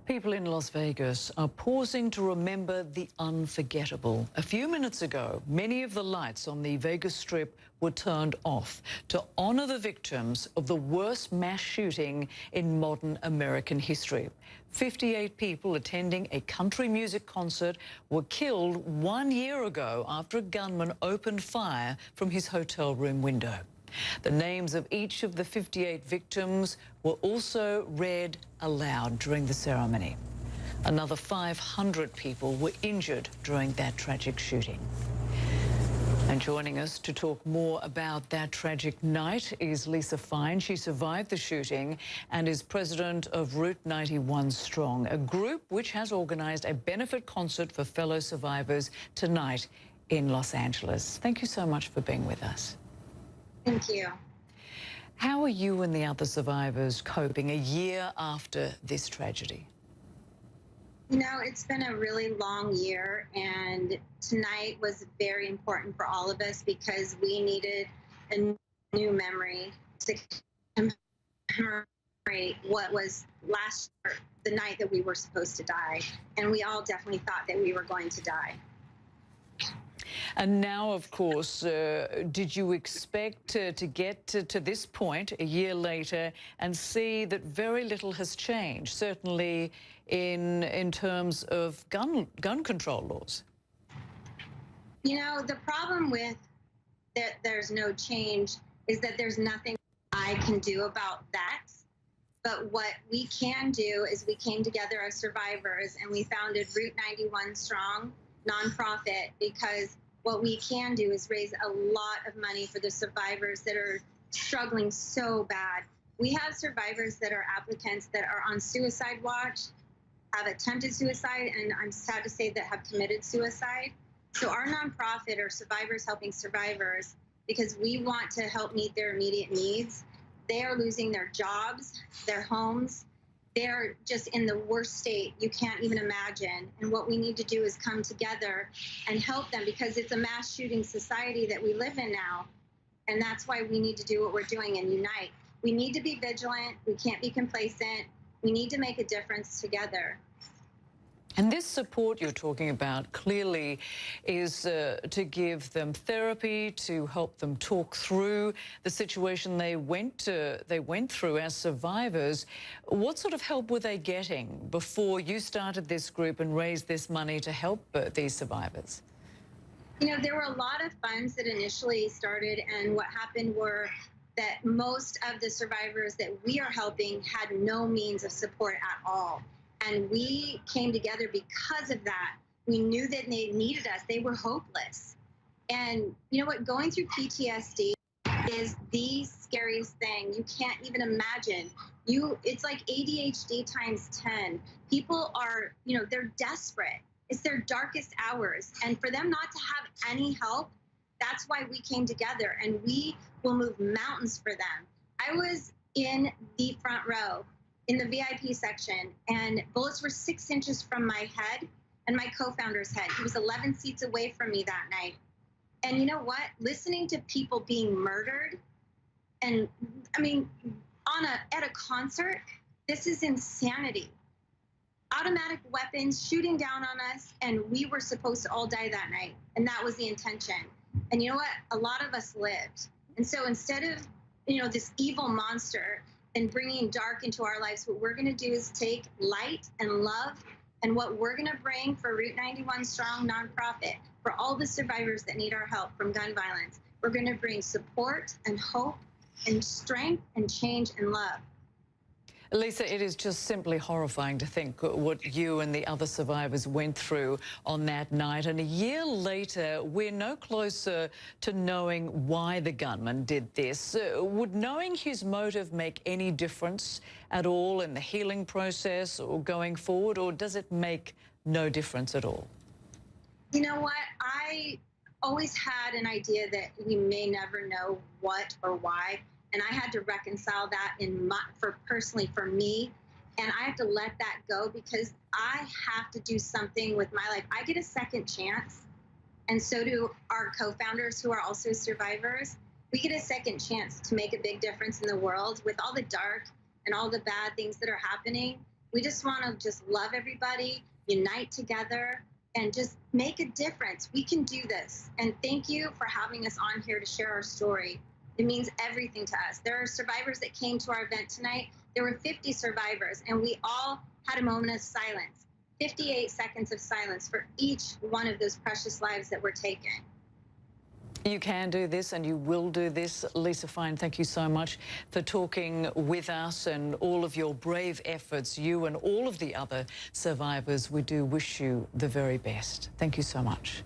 People in Las Vegas are pausing to remember the unforgettable. A few minutes ago, many of the lights on the Vegas Strip were turned off to honor the victims of the worst mass shooting in modern American history. 58 people attending a country music concert were killed 1 year ago after a gunman opened fire from his hotel room window. The names of each of the 58 victims were also read aloud during the ceremony. Another 500 people were injured during that tragic shooting. And joining us to talk more about that tragic night is Lisa Fine. She survived the shooting and is president of Route91Strong, a group which has organized a benefit concert for fellow survivors tonight in Los Angeles. Thank you so much for being with us. Thank you. How are you and the other survivors coping a year after this tragedy? You know, it's been a really long year, and tonight was very important for all of us because we needed a new memory to commemorate what was last year, the night that we were supposed to die. And we all definitely thought that we were going to die. And now, of course, did you expect to get to this point a year later and see that very little has changed, certainly in terms of gun control laws? You know, the problem with that there's no change is that there's nothing I can do about that. But what we can do is we came together as survivors and we founded Route91Strong nonprofit, because what we can do is raise a lot of money for the survivors that are struggling so bad. We have survivors that are applicants that are on suicide watch, have attempted suicide, and I'm sad to say that have committed suicide. So our nonprofit are Survivors Helping Survivors, because we want to help meet their immediate needs. They are losing their jobs, their homes. They're just in the worst state you can't even imagine. And what we need to do is come together and help them, because it's a mass shooting society that we live in now. And that's why we need to do what we're doing and unite. We need to be vigilant. We can't be complacent. We need to make a difference together. And this support you're talking about clearly is to give them therapy, to help them talk through the situation they went through as survivors. What sort of help were they getting before you started this group and raised this money to help these survivors? You know, there were a lot of funds that initially started, and what happened were that most of the survivors that we are helping had no means of support at all. And we came together because of that. We knew that they needed us. They were hopeless. And you know what? Going through PTSD is the scariest thing. You can't even imagine. It's like ADHD times 10. People are, you know, they're desperate. It's their darkest hours. And for them not to have any help, that's why we came together, and we will move mountains for them. I was in the front row, in the VIP section, and bullets were 6 inches from my head and my co-founder's head. He was 11 seats away from me that night. And you know what? Listening to people being murdered, and I mean, at a concert, this is insanity. Automatic weapons shooting down on us, and we were supposed to all die that night, and that was the intention. And you know what? A lot of us lived. And so instead of, you know, this evil monster and bringing dark into our lives, what we're going to do is take light and love, and what we're going to bring for Route91Strong nonprofit, for all the survivors that need our help from gun violence, we're going to bring support and hope and strength and change and love. Lisa, it is just simply horrifying to think what you and the other survivors went through on that night. And a year later, we're no closer to knowing why the gunman did this. Would knowing his motive make any difference at all in the healing process or going forward, or does it make no difference at all? You know what? I always had an idea that we may never know what or why. And I had to reconcile that personally for me. And I have to let that go, because I have to do something with my life. I get a second chance. And so do our co-founders, who are also survivors. We get a second chance to make a big difference in the world. With all the dark and all the bad things that are happening, We just want to just love everybody, unite together, and just make a difference. We can do this. And thank you for having us on here to share our story. It means everything to us. There are survivors that came to our event tonight. There were 50 survivors, and we all had a moment of silence, 58 seconds of silence for each one of those precious lives that were taken. You can do this, and you will do this. Lisa Fine, thank you so much for talking with us and all of your brave efforts. You and all of the other survivors, we do wish you the very best. Thank you so much.